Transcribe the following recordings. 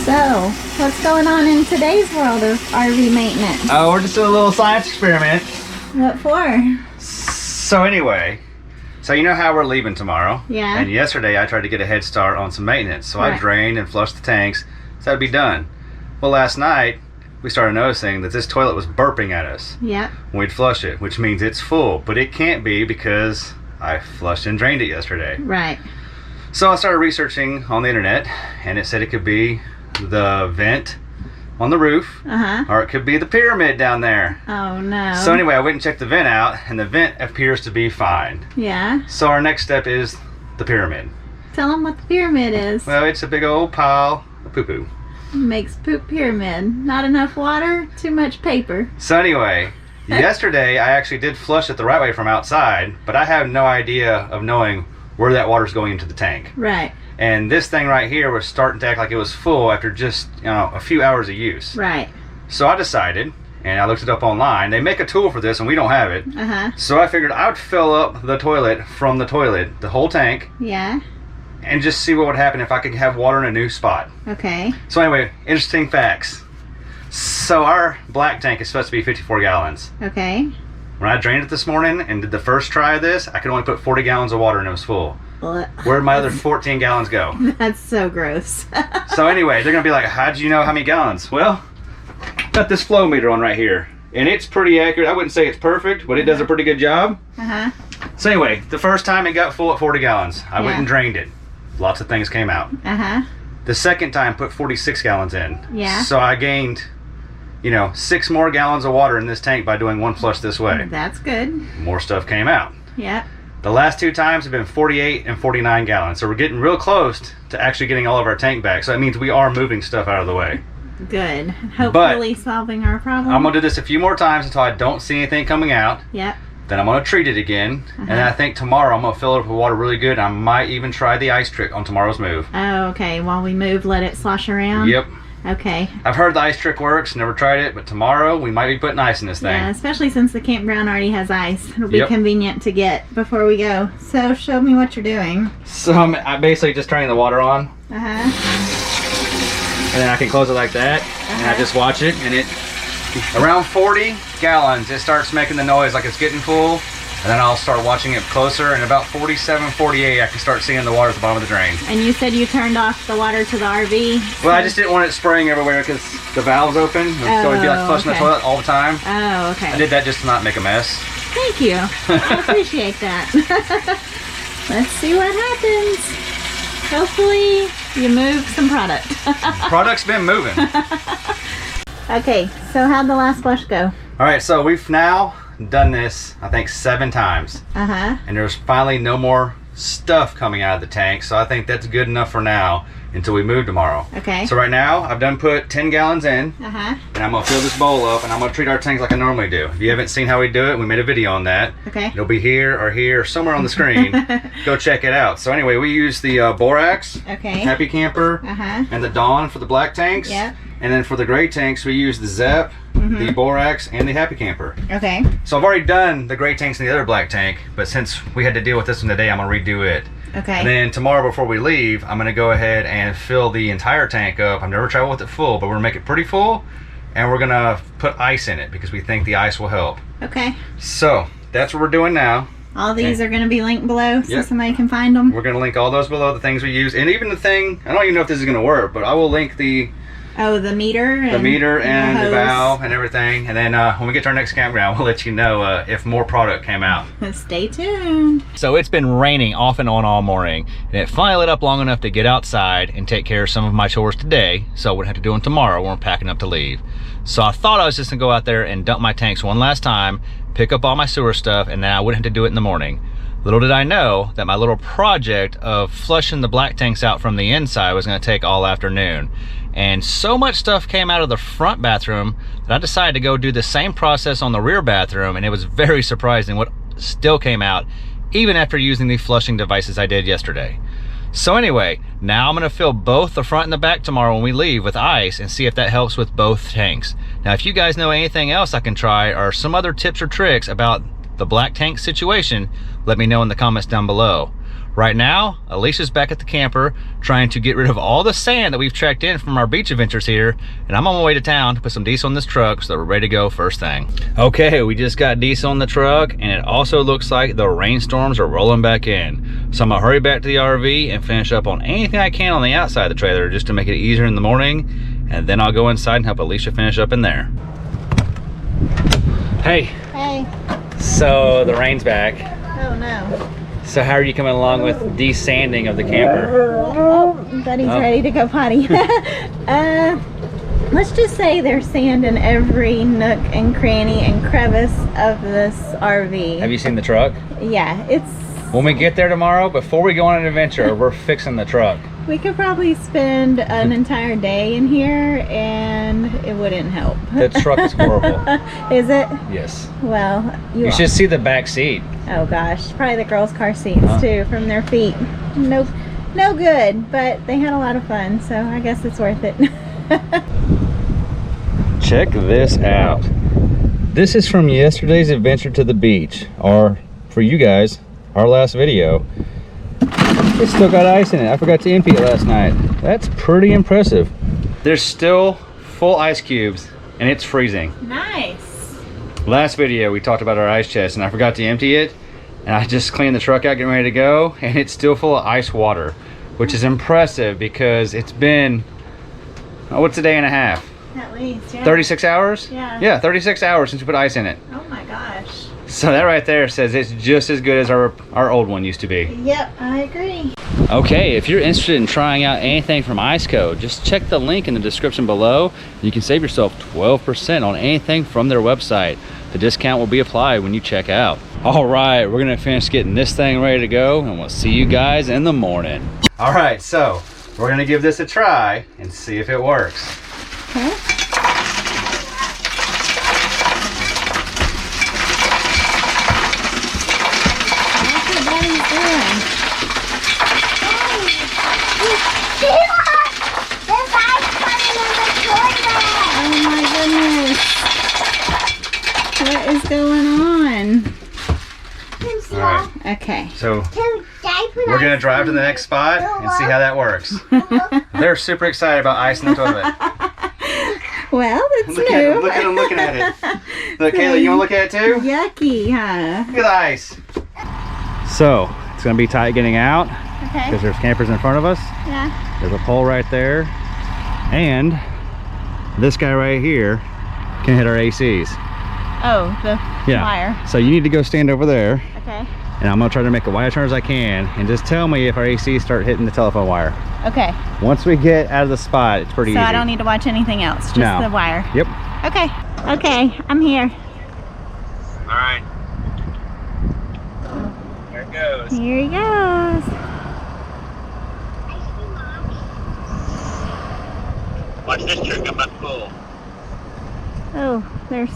So, what's going on in today's world of RV maintenance? Oh, we're just doing a little science experiment. What for? So anyway, so you know how we're leaving tomorrow? Yeah. And yesterday I tried to get a head start on some maintenance. So I drained and flushed the tanks, so that'd be done. Well, last night we started noticing that this toilet was burping at us. Yep. When we'd flush it, which means it's full, but it can't be because I flushed and drained it yesterday. Right. So I started researching on the internet, and it said it could be the vent on the roof, or it could be the pyramid down there. Oh no. So anyway, I went and checked the vent out, and the vent appears to be fine. Yeah. So our next step is the pyramid. Tell them what the pyramid is. Well, it's a big old pile of poo-poo. Makes poop pyramid. Not enough water, too much paper. So anyway, yesterday I actually did flush it the right way from outside, but I have no idea of knowing where that water's going into the tank. Right. And this thing right here was starting to act like it was full after just, a few hours of use. Right. So I decided, and I looked it up online, they make a tool for this and we don't have it. So I figured I would fill up the toilet from the toilet, the whole tank. Yeah. And just see what would happen if I could have water in a new spot. Okay. So anyway, interesting facts. So our black tank is supposed to be 54 gallons. Okay. When I drained it this morning and did the first try of this, I could only put 40 gallons of water and it was full. Where'd my other 14 gallons go? That's so gross. So anyway, they're gonna be like, how'd you know how many gallons? Well, got this flow meter on right here, and it's pretty accurate. I wouldn't say it's perfect, but it does a pretty good job. So anyway, the first time it got full at 40 gallons, I went and drained it. Lots of things came out. The second time, put 46 gallons in. Yeah. So I gained, 6 more gallons of water in this tank by doing one flush this way. That's good. More stuff came out. Yep. The last 2 times have been 48 and 49 gallons. So we're getting real close to actually getting all of our tank back. So that means we are moving stuff out of the way. Good. Hopefully solving our problem. I'm going to do this a few more times until I don't see anything coming out. Yep. Then I'm going to treat it again. And I think tomorrow I'm going to fill it up with water really good. I might even try the ice trick on tomorrow's move. Oh, okay. While we move, let it slosh around? Yep. Okay. I've heard the ice trick works, never tried it, but tomorrow we might be putting ice in this thing. Yeah, especially since the campground already has ice. It'll be convenient to get before we go. So show me what you're doing. So I'm basically just turning the water on. And then I can close it like that. And I just watch it, and around 40 gallons, it starts making the noise like it's getting full. And then I'll start watching it closer, and about 47, 48, I can start seeing the water at the bottom of the drain. And you said you turned off the water to the RV? Well, I just didn't want it spraying everywhere because the valve's open, so it'd be like flushing the toilet all the time. Oh, okay. I did that just to not make a mess. Thank you. I appreciate that. Let's see what happens. Hopefully you move some product. Product's been moving. Okay, so how'd the last flush go? All right, so we've now done this, I think, 7 times. And there's finally no more stuff coming out of the tank, so I think that's good enough for now until we move tomorrow. Okay. So right now, I've done put 10 gallons in, and I'm gonna fill this bowl up, and I'm gonna treat our tanks like I normally do. If you haven't seen how we do it, we made a video on that. Okay. It'll be here, or somewhere on the screen. Go check it out. So anyway, we use the Borax, Happy Camper, and the Dawn for the black tanks. Yep. And then for the gray tanks, we use the Zep, the Borax, and the Happy Camper. Okay. So I've already done the gray tanks in the other black tank, but since we had to deal with this one today, I'm gonna redo it. Okay. And then tomorrow before we leave, I'm gonna go ahead and fill the entire tank up. I've never traveled with it full, but we're gonna make it pretty full, and we're gonna put ice in it because we think the ice will help. Okay. So that's what we're doing now. All these are going to be linked below so somebody can find them. We're going to link all those below, the things we use, and even the thing, I don't even know if this is going to work, but I will link the the meter and the valve and everything. And then when we get to our next campground, we'll let you know if more product came out. Stay tuned. So it's been raining off and on all morning, and it finally lit up long enough to get outside and take care of some of my chores today, so I wouldn't have to do them tomorrow when we're packing up to leave. So I thought I was just gonna go out there and dump my tanks one last time, pick up all my sewer stuff, and then I wouldn't have to do it in the morning. Little did I know that my little project of flushing the black tanks out from the inside was gonna take all afternoon. And so much stuff came out of the front bathroom that I decided to go do the same process on the rear bathroom, and it was very surprising what still came out even after using the flushing devices I did yesterday. So anyway, now I'm gonna fill both the front and the back tomorrow when we leave with ice and see if that helps with both tanks. Now, if you guys know anything else I can try or some other tips or tricks about the black tank situation, let me know in the comments down below. Right now, Alicia's back at the camper trying to get rid of all the sand that we've trekked in from our beach adventures here, and I'm on my way to town to put some diesel in this truck so that we're ready to go first thing. Okay, we just got diesel in the truck, and it also looks like the rainstorms are rolling back in. So I'm gonna hurry back to the RV and finish up on anything I can on the outside of the trailer just to make it easier in the morning, and then I'll go inside and help Alicia finish up in there. Hey. Hey. So the rain's back. Oh no. So how are you coming along with desanding of the camper? Oh, Buddy's ready to go potty. Let's just say there's sand in every nook and cranny and crevice of this RV. Have you seen the truck? Yeah, it's... When we get there tomorrow, before we go on an adventure, we're fixing the truck. We could probably spend an entire day in here and it wouldn't help. The truck is horrible. Is it? Yes. Well, you should see the back seat. Oh gosh, probably the girls' car seats too, from their feet. Nope, no good, but they had a lot of fun, so I guess it's worth it. Check this out. This is from yesterday's adventure to the beach, or for you guys, our last video. It's still got ice in it. I forgot to empty it last night. That's pretty impressive. There's still full ice cubes and it's freezing. Nice. Last video we talked about our ice chest and I forgot to empty it, and I just cleaned the truck out getting ready to go, and it's still full of ice water, which is impressive because it's been, what's a day and a half? At least, yeah. 36 hours? Yeah. Yeah, 36 hours since we put ice in it. Oh my gosh. So that right there says it's just as good as our old one used to be. Yep, I agree. Okay, if you're interested in trying out anything from IceCode, just check the link in the description below. You can save yourself 12% on anything from their website. The discount will be applied when you check out. All right, we're gonna finish getting this thing ready to go, and we'll see you guys in the morning. All right, so we're gonna give this a try and see if it works. Okay. What is going on? All right. Okay. So we're gonna drive to the next spot and see how that works. They're super excited about ice in the toilet. Well, it's look new. Look at them looking at it. Look, Kayla, you wanna look at it too? Yucky, huh? Look at the ice. So it's gonna be tight getting out Okay. because there's campers in front of us. Yeah. There's a pole right there, and this guy right here can hit our ACs. Oh, the wire. So you need to go stand over there. Okay. And I'm gonna try to make a wide turn as I can, and just tell me if our ACs start hitting the telephone wire. Okay. Once we get out of the spot, it's pretty easy. So I don't need to watch anything else, just the wire. Yep. Okay. Okay, I'm here. All right. There it goes. Here he goes. Watch this trick, I'm about to pull. Oh, there's...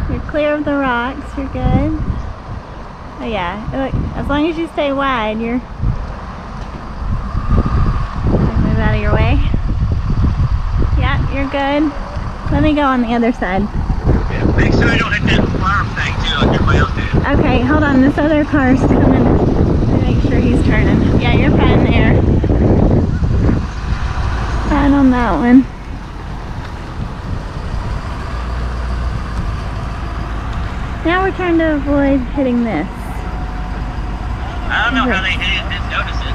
You're clear of the rocks, you're good. Oh yeah, look, as long as you stay wide, you're... Move out of your way. Yeah, you're good. Let me go on the other side. Yeah, make sure I don't hit that farm thing too, like everybody else did. Okay, hold on, this other car's coming. Make sure he's turning. Yeah, you're fine there. Fine on that one. Now we're trying to avoid hitting this. I don't know how they didn't notice it.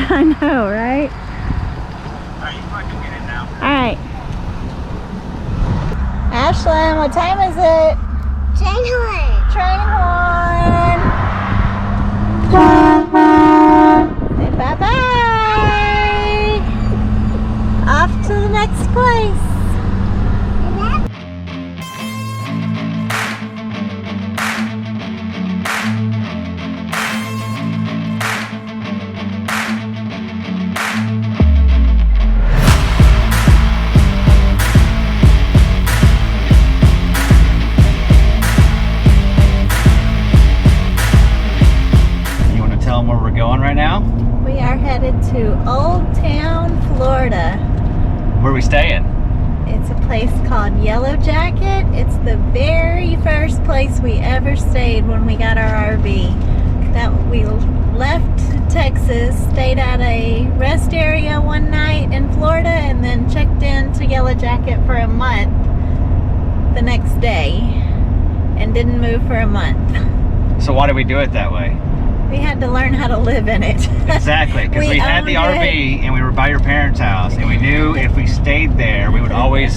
I know, right? Alright, you probably can get in now. Alright. Ashlyn, what time is it? Train horn. Train horn. Say bye-bye. Off to the next place. Where we're going right now? We are headed to Old Town, Florida. the very first place we ever stayed when we got our RV. That we left Texas, stayed at a rest area one night in Florida, and then checked into Yellow Jacket for a month the next day, and didn't move for a month. So why did we do it that way? We had to learn how to live in it. Exactly, because we had the RV and we were by your parents' house, and we knew if we stayed there, we would always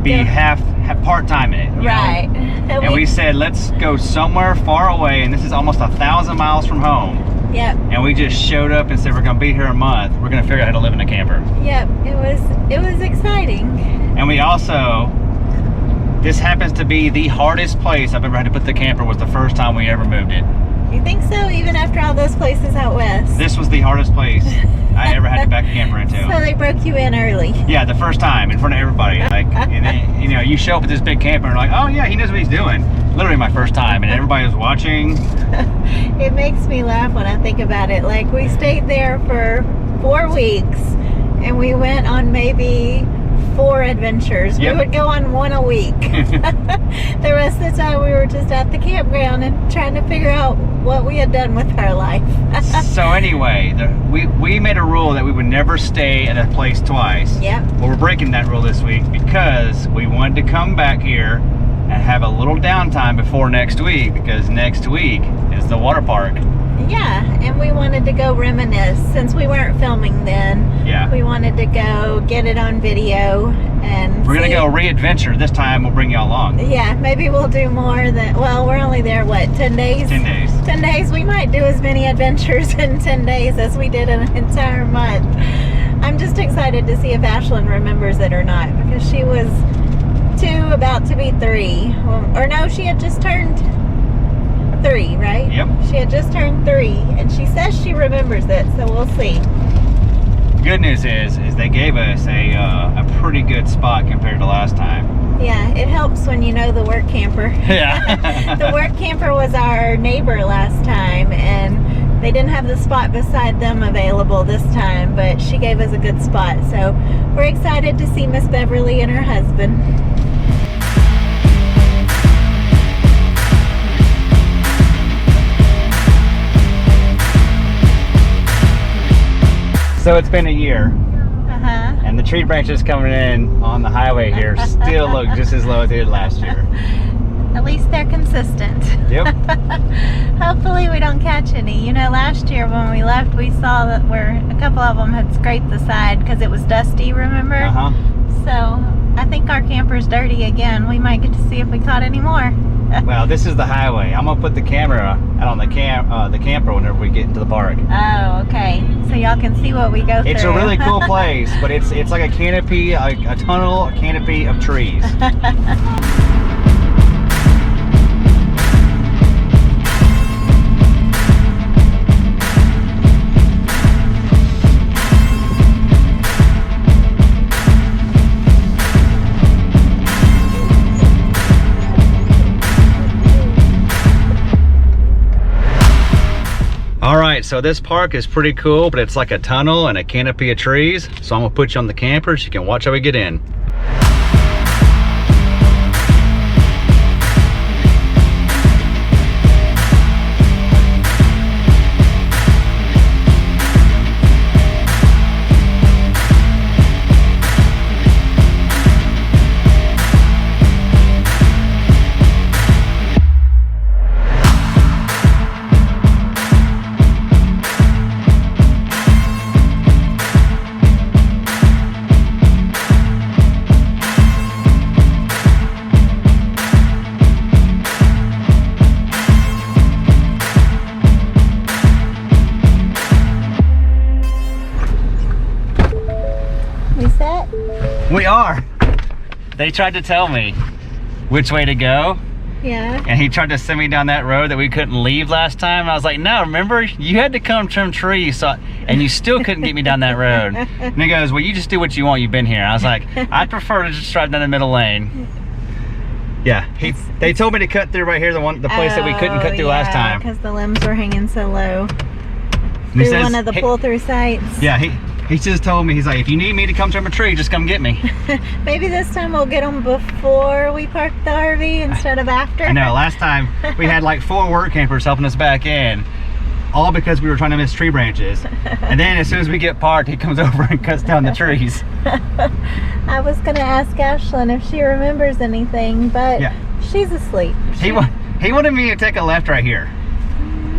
be half part-time in it. You right. know? And we said, let's go somewhere far away, and this is almost 1,000 miles from home. Yep. And we just showed up and said, we're going to be here a month. We're going to figure out how to live in a camper. Yep, it was exciting. And we also, this happens to be the hardest place I've ever had to put the camper. Was the first time we ever moved it. You think so? Even after all those places out west? This was the hardest place I ever had to back a camper into. So they broke you in early. Yeah, the first time in front of everybody. Like, and then, you know, you show up with this big camper and like, oh yeah, he knows what he's doing. Literally my first time, and everybody was watching. It makes me laugh when I think about it. Like, we stayed there for 4 weeks, and we went on maybe 4 adventures. Yep. We would go on 1 a week. The rest of the time we were just at the campground and trying to figure out what we had done with our life. So anyway, we made a rule that we would never stay at a place twice. Yep. Well, we're breaking that rule this week because we wanted to come back here and have a little downtime before next week, because next week is the water park. Yeah, and we wanted to go reminisce since we weren't filming then. Yeah. We wanted to go get it on video and we're gonna go re-adventure. This time we'll bring y'all along. Yeah, maybe we'll do more than, well, we're only there, what, 10 days? 10 days. 10 days. We might do as many adventures in 10 days as we did in an entire month. I'm just excited to see if Ashlyn remembers it or not, because she was 2, about to be 3. Or no, she had just turned 3, right? Yep. She had just turned 3, and she says she remembers it, so we'll see. Good news is they gave us a pretty good spot compared to last time. Yeah, it helps when you know the work camper. Yeah. The work camper was our neighbor last time, and they didn't have the spot beside them available this time, but she gave us a good spot, so we're excited to see Miss Beverly and her husband. So it's been a year, and the tree branches coming in on the highway here still look just as low as they did last year. At least they're consistent. Yep. Hopefully we don't catch any. You know, last year when we left, we saw that a couple of them had scraped the side because it was dusty, remember? So I think our camper's dirty again. We might get to see if we caught any more. Well, this is the highway. I'm gonna put the camera out on the camper whenever we get into the park. Oh, okay. So y'all can see what we go through. It's a really cool place, but it's like a canopy, a tunnel, a canopy of trees. Alright, so this park is pretty cool, but it's like a tunnel and a canopy of trees. So I'm gonna put you on the camper so you can watch how we get in. We are. They tried to tell me which way to go. Yeah. And he tried to send me down that road that we couldn't leave last time. And I was like, no, remember, you had to come trim trees, and you still couldn't get me down that road. And he goes, well, you just do what you want. You've been here. I was like, I'd prefer to just drive down the middle lane. Yeah, they told me to cut through right here, the place that we couldn't cut through last time. Because the limbs were hanging so low. He Through says, one of the pull-through sites. Yeah, He just told me, he's like, if you need me to come trim a tree, just come get me. Maybe this time we'll get them before we park the RV instead of after. I know, last time we had like 4 work campers helping us back in, all because we were trying to miss tree branches. And then as soon as we get parked, he comes over and cuts down the trees. I was gonna ask Ashlyn if she remembers anything, but she's asleep. He wanted me to take a left right here.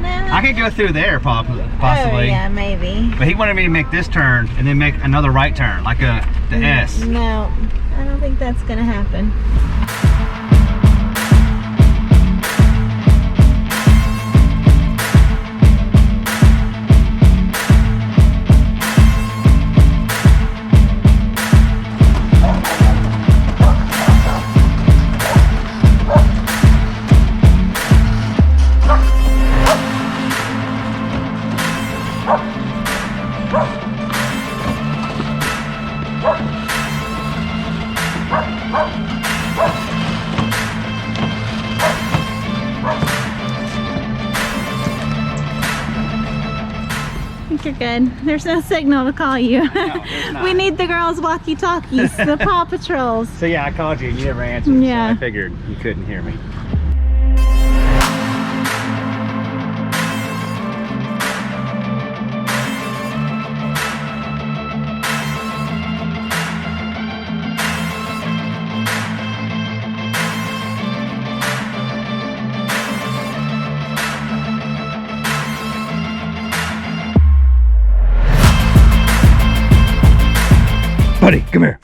No. I could go through there possibly. Oh, yeah, maybe. But he wanted me to make this turn and then make another right turn, like the S. No, I don't think that's gonna happen. You're good. There's no signal to call you. No, we need the girls' walkie-talkies, the Paw Patrols. So yeah, I called you and you never answered, yeah. So I figured you couldn't hear me. Buddy, come here.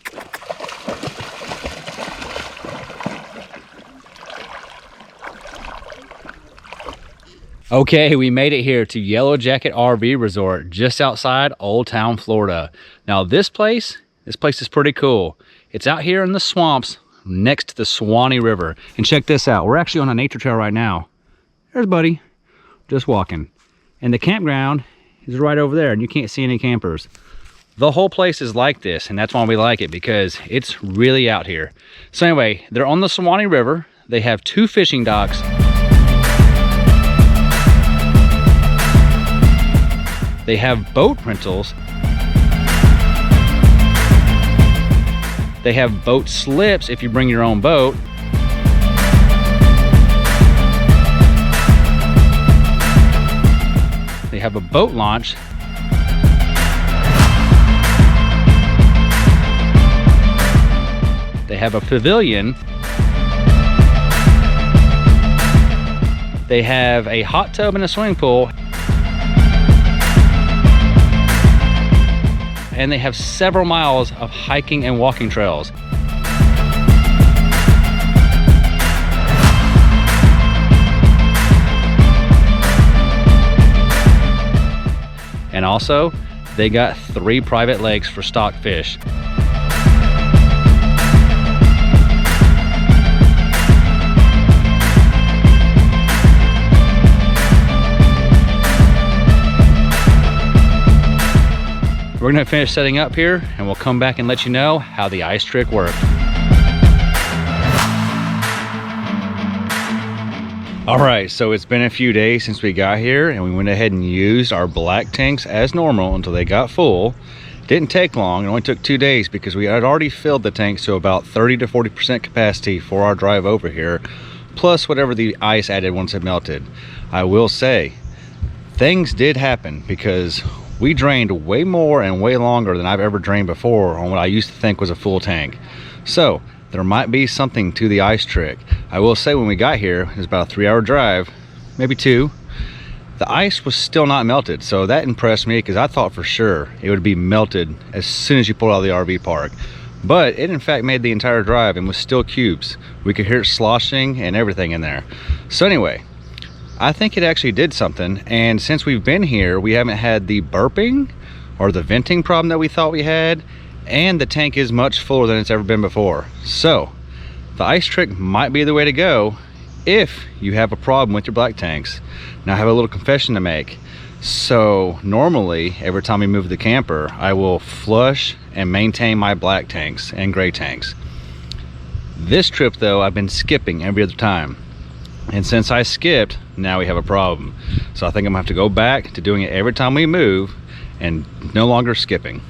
Okay, we made it here to Yellow Jacket RV Resort just outside Old Town, Florida. Now this place is pretty cool. It's out here in the swamps next to the Swanee River. And check this out, we're actually on a nature trail right now. There's Buddy, just walking. And the campground is right over there and you can't see any campers. The whole place is like this, and that's why we like it, because it's really out here. So anyway, they're on the Swanee River. They have 2 fishing docks. They have boat rentals. They have boat slips if you bring your own boat. They have a boat launch. They have a pavilion. They have a hot tub and a swimming pool. And they have several miles of hiking and walking trails. And also, they got 3 private lakes for stock fish. We're gonna finish setting up here and we'll come back and let you know how the ice trick worked. All right, so it's been a few days since we got here and we went ahead and used our black tanks as normal until they got full. Didn't take long, it only took 2 days because we had already filled the tanks to about 30 to 40% capacity for our drive over here, plus whatever the ice added once it melted. I will say, things did happen because we drained way more and way longer than I've ever drained before on what I used to think was a full tank. So there might be something to the ice trick. I will say when we got here, it was about a 3-hour drive, maybe 2. The ice was still not melted, so that impressed me because I thought for sure it would be melted as soon as you pulled out of the RV park. But it in fact made the entire drive and was still cubes. We could hear it sloshing and everything in there. So anyway, I think it actually did something, and since we've been here, we haven't had the burping or the venting problem that we thought we had, and the tank is much fuller than it's ever been before. So the ice trick might be the way to go if you have a problem with your black tanks. Now I have a little confession to make. So normally every time we move the camper, I will flush and maintain my black tanks and gray tanks. This trip though, I've been skipping every other time. And since I skipped, now we have a problem. So I think I'm gonna have to go back to doing it every time we move and no longer skipping.